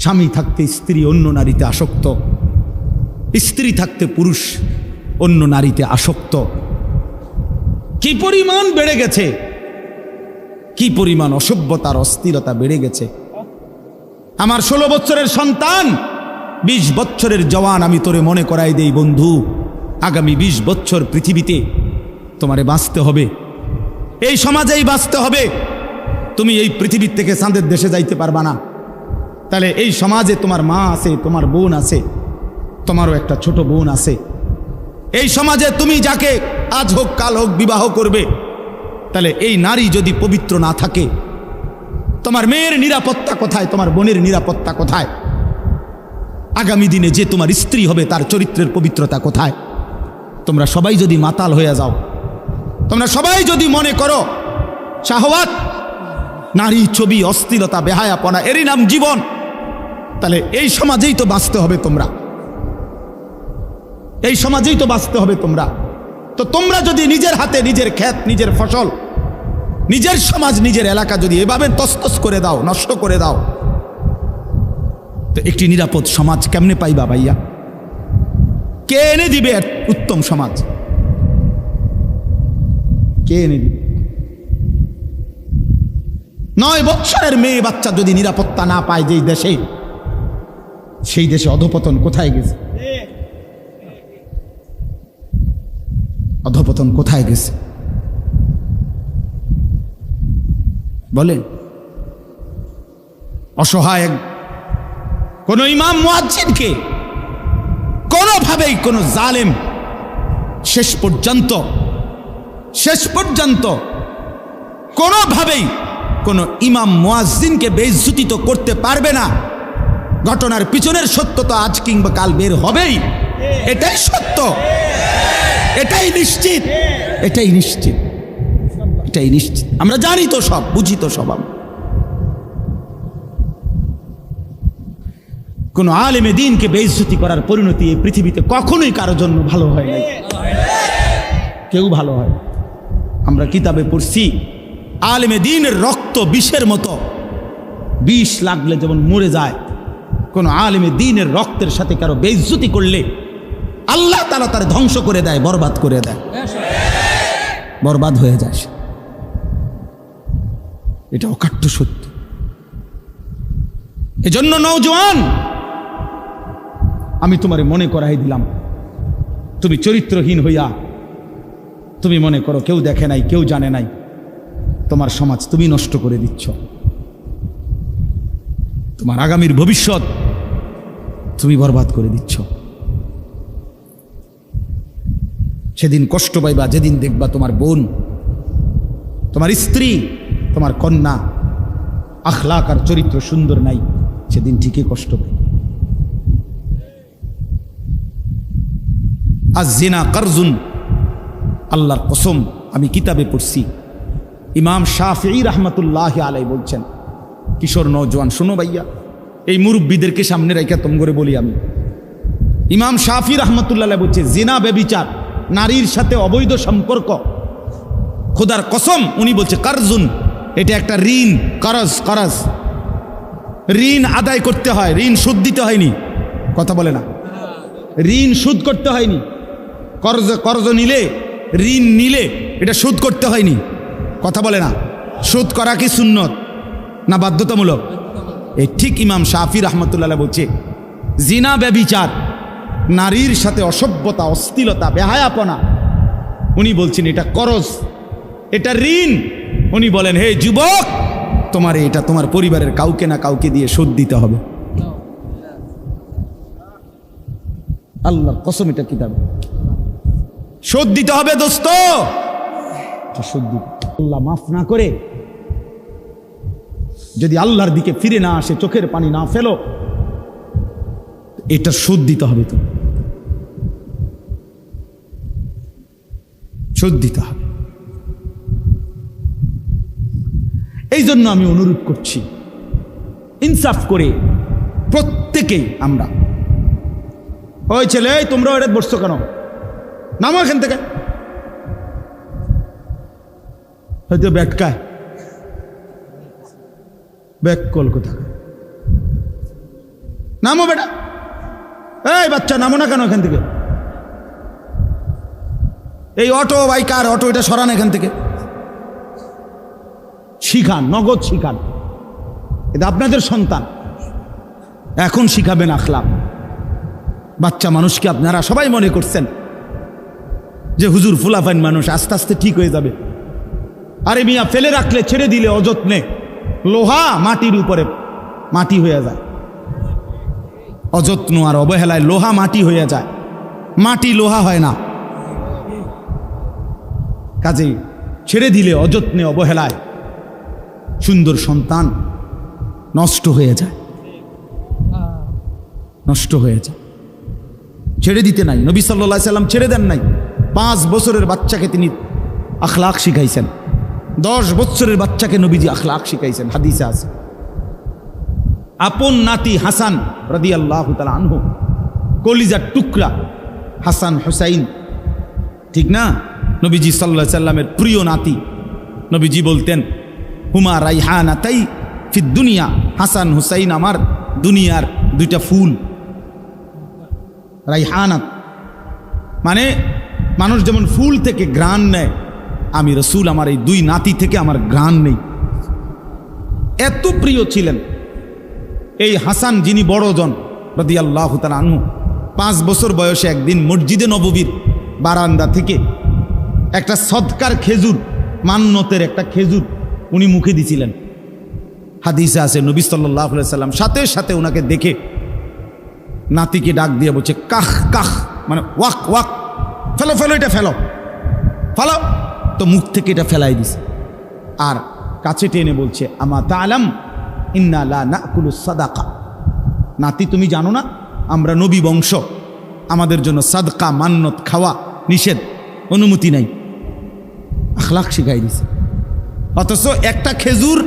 স্বামী থাকতে স্ত্রী অন্য নারীতে আসক্ত, স্ত্রী থাকতে পুরুষ অন্য নারীতে আসক্ত। কি পরিমাণ বেড়ে গেছে, কি পরিমাণ অসভ্যতার অস্থিরতা বেড়ে গেছে। আমার 16 বছরের সন্তান, 20 বছরের জওয়ান, আমি তোরে মনে করাই দেই বন্ধু, আগামী 20 বছর পৃথিবীতে তোমারে বাঁচতে হবে, এই সমাজেই বাঁচতে হবে। তুমি এই পৃথিবীর থেকে চাঁদের দেশে যাইতে পারবা না। তাহলে এই সমাজে তোমার মা আছে, তোমার বোন আছে, তোমারও একটা ছোট বোন আছে। এই সমাজে তুমি যাকে আজ হোক কাল হোক বিবাহ করবে, তাহলে এই নারী যদি পবিত্র না থাকে, তোমার মেয়ের নিরাপত্তা কোথায়? তোমার বোনের নিরাপত্তা কোথায়? আগামী দিনে যে তোমার স্ত্রী হবে তার চরিত্রের পবিত্রতা কোথায়? তোমরা সবাই যদি মাতাল হয়ে যাও, তোমরা সবাই যদি মনে করো শাহওয়াত, নারী, ছবি, অস্থিরতা, বেহায়াপনা এরই নাম জীবন, তাহলে এই সমাজেই তো বাঁচতে হবে তোমরা, এই সমাজেই তো বাঁচতে হবে তোমরা। তো তোমরা যদি নিজের হাতে নিজের ক্ষেত, নিজের ফসল, নিজের সমাজ, নিজের এলাকা যদি এভাবে তছতছ করে দাও, নষ্ট করে দাও, তো একটি নিরাপদ সমাজ কেমনে পাইবা ভাইয়া? কে এনে দিবে উত্তম সমাজ? কে এনে দিবে? 9 বছরের মেয়ে বাচ্চা যদি নিরাপত্তা না পায় যেই দেশে, সেই দেশে অধঃপতন কোথায় গেছে? অধঃপতন কোথায় গেছে বলেন? অসহায় কোন ইমাম মুয়াজ্জিনকে কোনোভাবেই কোন জালেম শেষ পর্যন্ত কোনোভাবেই কোন ইমাম মুয়াজ্জিনকে বেইজ্জতি তো করতে পারবে না। ঘটনার পিছনের সত্য তো আজ কিংবা কাল বের হবেই, এটাই সত্য, এটাই নিশ্চিত, এটাই নিশ্চিত, এটাই নিশ্চিত। আমরা জানি তো সব, বুঝি তো সব। কোন আলেমে দ্বীনকে বেইজ্জতি করার পরিণতি এই পৃথিবীতে কখনোই কারোর জন্য ভালো হয় নাই, কেউ ভালো হয়। আমরা কিতাবে পড়ছি, আলেমে দ্বীনের রক্ত বিষের মতো, বিষ লাগলে যেমন মরে যায়, কোন আলেমে দ্বীনের রক্তের সাথে কারো বেইজ্জতি করলে আল্লাহ তাআলা তার ধ্বংস করে দেয়, বরবাদ করে দেয়, বরবাদ হয়ে যায়। এটা অকাট্য সত্য। এজন্য নওজোয়ান, আমি তোমারে মনে করাই দিলাম, তুমি চরিত্রহীন হইয়া তুমি মনে করো কেউ দেখে নাই, কেউ জানে নাই, তোমার সমাজ তুমি নষ্ট করে দিচ্ছ, তোমার আগামীর ভবিষ্যৎ তুমি বরবাদ করে দিচ্ছ। সেদিন কষ্ট পাইবা যেদিন দেখবা তোমার বোন, তোমার স্ত্রী, তোমার কন্যা আখলাক আর চরিত্র সুন্দর নাই, সেদিন ঠিকই কষ্ট পাই। আয-যিনা কারজুন, আল্লাহর কসম, আমি কিতাবে পড়ছি, ইমাম শাফিঈ রাহমাতুল্লাহি আলাইহি বলছেন, কিশোর নওজোয়ান শোনো ভাইয়া, এই মুরব্বীদেরকে সামনে রেখে তোম করে বলি আমি, ইমাম শাফিঈ রাহমাতুল্লাহি আলাইহি বলছে, জিনা ব্যভিচার, নারীর সাথে অবৈধ সম্পর্ক, খোদার কসম উনি বলছে কারজুন, এটা একটা ঋণ, করজ, ঋণ আদায় করতে হয়, ঋণ সুদ দিতে হয়নি, কথা বলে না, ঋণ সুদ করতে হয়নি, কর্জ নিলে, ঋণ নিলে এটা সুদ করতে হয়নি, কথা বলে না। সুদ করা কি সুন্নত না বাধ্যতামূলক? এই ঠিক ইমাম শাফিঈ রাহমাতুল্লাহ বলছে, জিনা ব্যভিচার, নারীর সাথে অসভ্যতা, অশ্লীলতা, বেহায়াপনা, উনি বলছেন এটা করজ, এটা ঋণ। উনি বলেন, হে যুবক, তোমার এটা তোমার পরিবারের কাউকে না কাউকে দিয়ে শোধ দিতে হবে। আল্লাহর কসম, এটা কিতাবে শোধ দিতে হবে দোস্ত, শোধ দিতে। আল্লাহ মাফ না করে যদি আল্লাহর দিকে ফিরে না আসে, চোখের পানি না ফেলো, এটা শোধ দিতে হবে, তো শোধ দিতে হবে। এই জন্য আমি অনুরোধ করছি, ইনসাফ করে প্রত্যেকেই আমরা, ওই ছেলে, তোমরা ওটা বসছো কেন, নামো এখান থেকে, হয়তো ব্যাটকায় ব্যাক কল কোথা, নামো বেটা, এই বাচ্চা নামো না কেন এখান থেকে? এই অটো বাইকার অটো এটা সরান এখান থেকে। শিখান, নগদ শিখান, এটা আপনাদের সন্তান, এখন শিখাবেন আখলাক। বাচ্চা মানুষকে আপনারা সবাই মনে করছেন যে হুজুর ফুলাফাইন মানুষ, আস্তে আস্তে ঠিক হয়ে যাবে। আরে মিয়া, ফেলে রাখলে, ছেড়ে দিলে অযত্নে লোহা মাটির উপরে মাটি হয়ে যায়। অযত্ন আর অবহেলায় লোহা মাটি হয়ে যায়, মাটি লোহা হয় না। কাজেই ছেড়ে দিলে অযত্নে অবহেলায় সুন্দর সন্তান নষ্ট হয়ে যায়, নষ্ট হয়ে যায়। ছেড়ে দিতে নাই, নবী সাল্লাল্লাহু আলাইহি সাল্লাম ছেড়ে দেন নাই। 5 বছরের বাচ্চাকে তিনি আখলাক শিখাইছেন, 10 বছরের বাচ্চাকে নবীজি আখলাক শিখাইছেন, হাদিসে আছে। আপন নাতি হাসান রাদিয়াল্লাহু তাআলা আনহু, কলিজার টুকরা হাসান হুসাইন, ঠিক না? নবীজি সাল্লাল্লাহু আলাইহি সাল্লামের প্রিয় নাতি। নবীজি বলতেন, হুমা রাইহানাতাই ফিদ দুনিয়া, হাসান হুসাইন আমার দুনিয়ার 2টা ফুল। রাইহানাত মানে মানুষ যেমন ফুল থেকে ঘ্রাণ নেয়, আমি রসুল আমার এই 2 নাতি থেকে আমার ঘ্রাণ নেই। এত প্রিয় ছিলেন এই হাসান, যিনি বড় জন রাদিয়াল্লাহু তাআলা আনহু। 5 বছর বয়সে একদিন মসজিদে নববীর বারান্দা থেকে একটা সদকার খেজুর, মান্নতের একটা খেজুর উনি মুখে দিছিলেন। হাদিসে আছে নবী সাল্লাল্লাহু আলাইহি সাল্লাম সাথে সাথে ওনাকে দেখে নাতিকে ডাক দিয়ে বলছে, কাহ কাহ, মানে ওয়াক ওয়াক, ফেলো ফেলো, এটা ফেলো ফেলো। তো মুখ থেকে এটা ফেলাই দিছে, আর কাছে টেনে বলছে, আমা তাআলাম ইন্না লা নাকুলু সাদাকা, নাতি তুমি জানো না আমরা নবী বংশ, আমাদের জন্য সাদকা মান্নত খাওয়া নিষেধ, অনুমতি নাই। আখলাক শিখাই দিছে। অথচ একটা খেজুর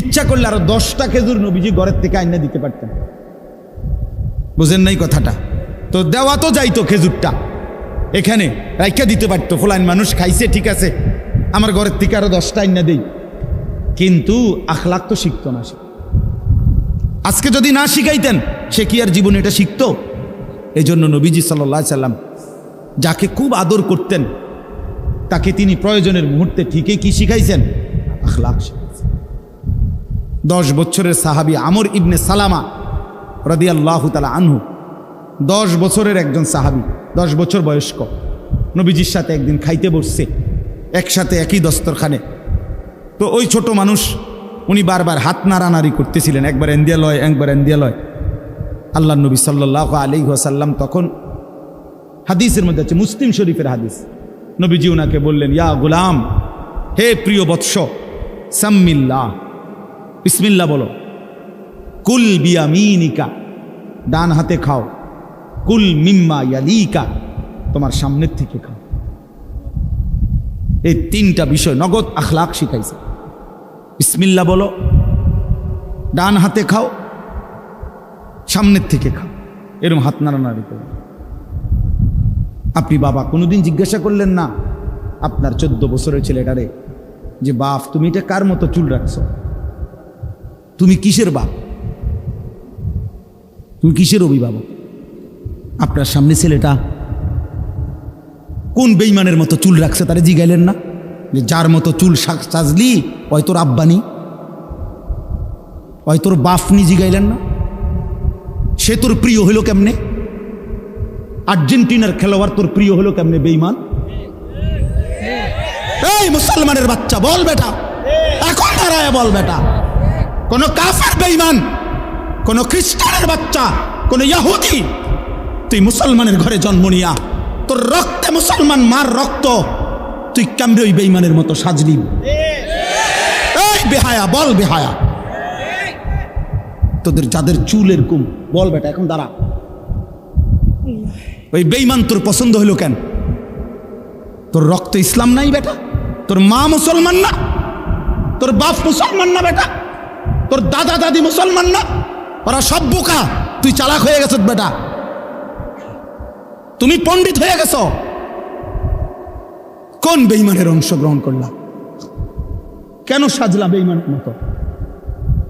ইচ্ছা করলে আরো 10টা খেজুর নবীজি ঘরের থেকে আইনা দিতে পারতেন। বুঝেন নাই কথাটা? তো দেওয়া তো যাইতো খেজুরটা, এখানে রাইখা দিতে পারতো, ফলাইন মানুষ খাইছে, ঠিক আছে, আমার ঘরের থেকে আরো 10টা আইনা দেই, কিন্তু আখলাক তো শিখতো না সে। আজকে যদি না শিখাইতেন, সে কি আর জীবনে এটা শিখতো? এই জন্য নবীজি সাল্লাল্লাহু আলাইহি সাল্লাম যাকে খুব আদর করতেন, তাকে তিনি প্রয়োজনের মুহূর্তে ঠিকই কি শিখাইছেন? আখলাক শিখাইছেন। 10 বছরের সাহাবী আমর ইবনে সালামা রাদিয়াল্লাহু তাআলা আনহু, 10 বছরের একজন সাহাবী, 10 বছর বয়স্ক, নবীজির সাথে একদিন খাইতে বসছে, একসাথে একই দস্তরখানে। তো ওই ছোট মানুষ, উনি বারবার হাত নাড়ানাড়ি করতেছিলেন, একবার এন্দিয়া লয়, একবার এন্দিয়া লয়। আল্লাহ নবী সাল্লাল্লাহু আলাইহি ওয়াসাল্লাম তখন, হাদিসের মধ্যে আছে, মুসলিম শরীফের হাদিস, নবীজি ওনাকে বললেন, ইয়া গুলাম, হে প্রিয় বৎস, সাম্মিল্লাহ, বিসমিল্লাহ বলো, কুল বিয়ামিনিকা, ডান হাতে খাও, কুল মিম্মা ইয়ালিকা, তোমার সামনের থেকে খাও। এই 3টা বিষয় নগদ আখলাক শিখাইছে। বিসমিল্লাহ বলো, ডান হাতে খাও, সামনের থেকে খাও, এরকম হাত নাড়ানাড়ি করো। আপনি বাবা কোনোদিন জিজ্ঞাসা করলেন না আপনার 14 বছরের ছেলেটারে যে, বাপ তুমি এটা কার মতো চুল রাখছো? তুমি কিসের বাপ? তুমি কিসের অভিভাবক? আপনার সামনে ছেলেটা কোন বেঈমানের মতো চুল রাখছে তারে জিগাইলেন না যে, যার মতো চুল সাজলি ওই তোর আব্বানি, ওই তোর বাপনি, জিগাইলেন না? সে তোর প্রিয় হইল কেমনে? আর্জেন্টিনার খেলোয়াড় তোর প্রিয় হলো কেমনে বেঈমান? এই মুসলমানের বাচ্চা বল বেটা, এখন দাঁড়ায় বল বেটা, কোন কাফের বেঈমান, কোন খ্রিস্টানের বাচ্চা, কোন ইহুদি, তুই মুসলমানের ঘরে জন্ম নিয়া তোর রক্তে মুসলমান মার রক্ত, তুই কেমনে ওই বেঈমানের মতো সাজলি? এই বেহায়া বল, বেহায়া তোদের যাদের চুল এরকম, বল বেটা এখন দাঁড়া, ওই বেঈমান তোর পছন্দ হইল কেন? তোর রক্ত ইসলাম নাই বেটা? তোর মা মুসলমান না? তোর বাপ মুসলমান না বেটা? তোর দাদা দাদি মুসলমান না? ওরা সব বোকা, তুই চালাক হয়ে গেছ বেটা, তুমি পণ্ডিত হয়ে গেছ। কোন বেঈমানের অংশগ্রহণ করলা? কেন সাজলা বেঈমানের মতো?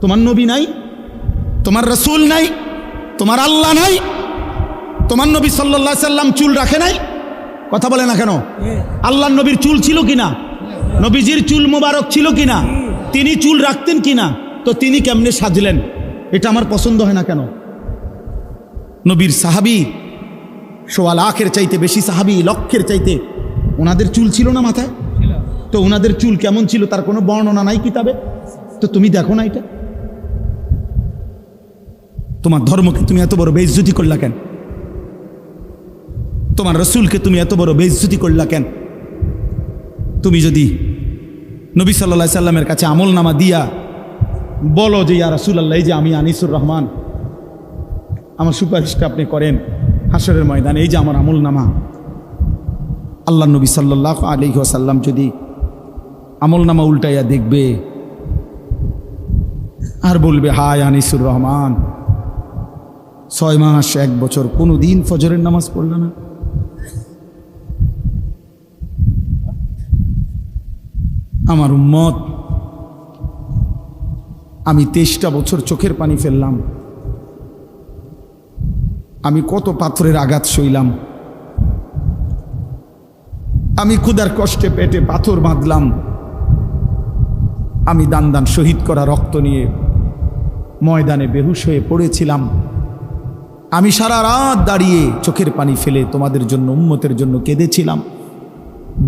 তোমার নবী নাই? তোমার রসুল নাই, তোমার আল্লাহ নাই, তোমার নবী সাল্লাল্লাহু আলাইহি সাল্লাম চুল রাখে নাই? কথা বলে না কেন? আল্লাহর নবীর চুল ছিল কিনা? নবীজির চুল মোবারক ছিল কিনা? তিনি চুল রাখতেন কিনা? তো তিনি কেমনে সাজলেন? এটা আমার পছন্দ হয় না কেন? নবীর সাহাবী ১.৫ লাখের চাইতে বেশি সাহাবী, লক্ষের চাইতে, ওনাদের চুল ছিল না মাথায়? তো ওনাদের চুল কেমন ছিল তার কোনো বর্ণনা নাই কিতাবে? তো তুমি দেখো না এটা? তোমার ধর্মকে তুমি এত বড় বেইজ্জতি করলা কেন? তোমার রসুলকে তুমি এত বড় বেইজ্জতি করলা কেন? তুমি যদি নবী সাল্লাল্লাহু আলাইহি সাল্লামের কাছে আমলনামা দিয়া বলো যে ইয়া রাসূলুল্লাহ, এই যে আমি আনিসুর রহমান, আমার সুপারিশটা আপনি করেন হাসরের ময়দানে, এই যে আমার আমলনামা। আল্লাহ নবী সাল্লাল্লাহু আলাইহি ওয়াসাল্লাম যদি আমলনামা উল্টাইয়া দেখবে আর বলবে, হায় আনিসুর রহমান, 6 মাস 1 বছর কোনো দিন ফজরের নামাজ পড়ল না। আমার উম্মত, আমি 23টা বছর চোখের পানি ফেললাম, আমি কত পাথরের আঘাত সইলাম, আমি ক্ষুধার কষ্টে পেটে পাথর বাঁধলাম, আমি দান দান শহীদ করা রক্ত নিয়ে ময়দানে বেহুশ হয়ে পড়েছিলাম, আমি সারা রাত দাঁড়িয়ে চোখের পানি ফেলে তোমাদের জন্য, উম্মতের জন্য কেঁদেছিলাম,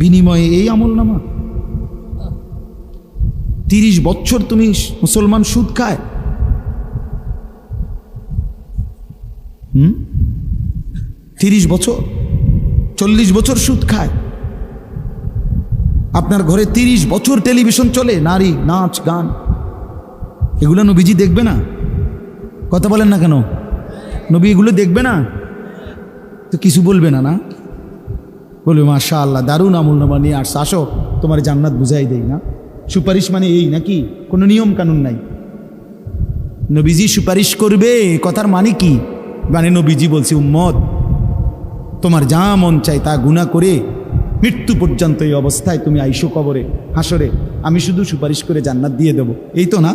বিনিময়ে এই আমলনামা? 30 বছর তুমি মুসলমান সুদ খায়, 30 বছর, 40 বছর সুদ খায়। আপনার ঘরে 30 বছর টেলিভিশন চলে, নারী, নাচ, গান, এগুলো নবীজি দেখবে না? কথা বলেন না কেন? নবী এগুলো দেখবে না? তো কিছু বলবে না? না বলবে মাশাআল্লাহ, দারুণ আমলনামা নিয়ে আসছে, আসো তোমার জান্নাত বুঝাই দেই। না, সুপারিশ মানে এই নাকি? কোনো নিয়ম কানুন নাই। নবীজি সুপারিশ করবে, কথার মানে কি? মানে নবীজি বলছে, উম্মত তোমার যা মন চাই তা গুনাহ করে মৃত্যু পর্যন্ত এই অবস্থায় তুমি আইসো কবরে, হাসরে, আমি শুধু সুপারিশ করে জান্নাত দিয়ে দেব, এই তো না?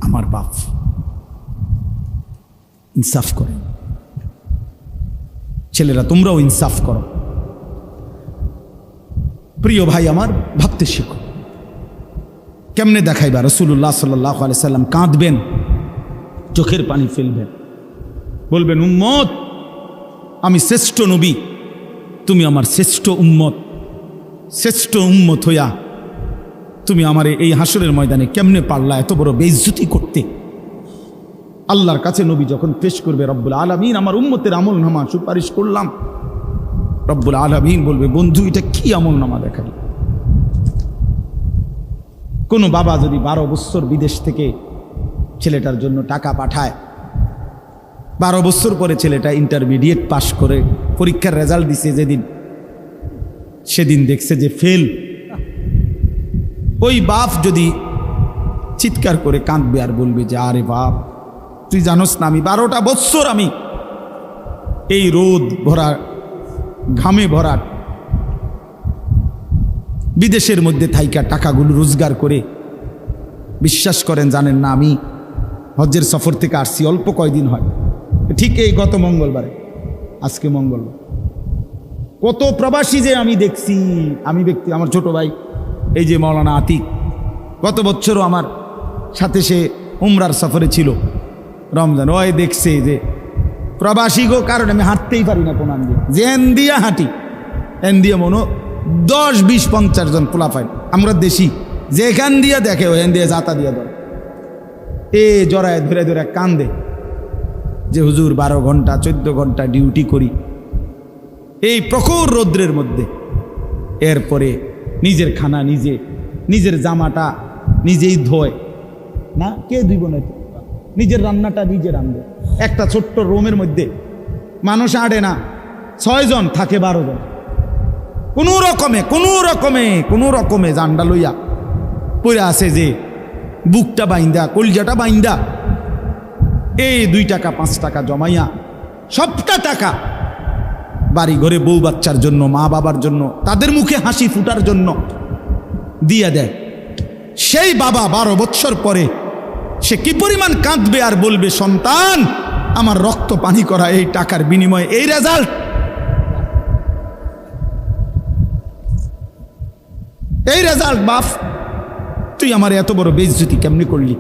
আমার বাপ, ইনসাফ করে। ছেলেরা তোমরাও ইনসাফ করো। প্রিয় ভাই আমার, ভাবতে শিখো। কেমনে দেখাইবা? রাসূলুল্লাহ সাল্লাল্লাহু আলাইহি সাল্লাম কাঁদবেন, চোখের পানি ফেলবেন, বলবেন, উম্মত আমি শ্রেষ্ঠ নবী, তুমি আমার শ্রেষ্ঠ উম্মত, শ্রেষ্ঠ উম্মত হইয়া তুমি আমারে এই হাসরের ময়দানে কেমনে পারলা এত বড় বেইজ্জতি করতে? আল্লাহর কাছে নবী যখন পেশ করবে, রব্বুল আলামিন আমার উম্মতের আমলনামা সুপারিশ করলাম, রব্বুল আলামিন বলবে, বন্ধু এটা কি আমলনামা দেখাই? কোনো বাবা যদি 12 বছর বিদেশ থেকে ছেলেটার জন্য টাকা পাঠায়, 12 বছর পরে ছেলেটা ইন্টারমিডিয়েট পাশ করে পরীক্ষার রেজাল্ট দিছে, যেদিন সেদিন দেখছে যে ফেল, ওই বাপ যদি চিৎকার করে কাঁদবে আর বলবে যে, আরে বাপ তুই জানোস না, আমি 12টা বছর আমি এই রোদ ভরা, ঘামে ভরা বিদেশের মধ্যে থাইকা টাকাগুলো রোজগার করে, বিশ্বাস করেন জানেন না, আমি হজ্জের সফর থেকে আসছি, অল্প কয়দিন হয়, ঠিক এই গত মঙ্গলবারে, আজকে মঙ্গলবার, কত প্রবাসী যে আমি দেখছি। আমি ব্যক্তি, আমার ছোট ভাই এই যে মাওলানা আতিক, গত বছরও আমার সাথে সে উমরার সফরে ছিল, রমজান, ওই দেখছে যে প্রবাসী গো, কারণ আমি হাঁটতেই পারি না কোন দিয়ে, যে এন দিয়া হাঁটি, এন দিয়ে মনো 10, 20, 50 জন পোলাপাই, আমরা দেশি, যেখান দিয়ে দেখে ওখান দিয়ে যাতা দিয়ে ধরে, জড়ায় ধরে ধরে কান্দে যে হুজুর 12 ঘন্টা 14 ঘন্টা ডিউটি করি এই প্রখর রৌদ্রের মধ্যে, এরপরে নিজের খানা নিজে, নিজের জামাটা নিজেই ধোয় না, কে ধুইব না, নিজের রান্নাটা নিজে রান্ধে, একটা ছোট্ট রুমের মধ্যে মানুষ আড়ে না, 6 জন থাকে, 12 জন, কোনো রকমে জান্ডা লইয়া পড়ে আছে, যে বুকটা বাইন্দা, কলজাটা বাইন্দা, এই 2 টাকা 5 টাকা জমাইয়া সবটা টাকা বাড়ি ঘরে বউ বাচ্চার জন্য, মা বাবার জন্য, তাদের মুখে হাসি ফুটার জন্য দিয়া দেয়। সেই বাবা 12 বছর পরে সে কি পরিমাণ কাঁদবে আর বলবে, সন্তান আমার রক্ত পানি করা এই টাকার বিনিময়ে এই রেজাল্ট, এই রেজাল্ট। বাপ তুই আমার এত বড় বেইজ্জতি কেমনি করলি?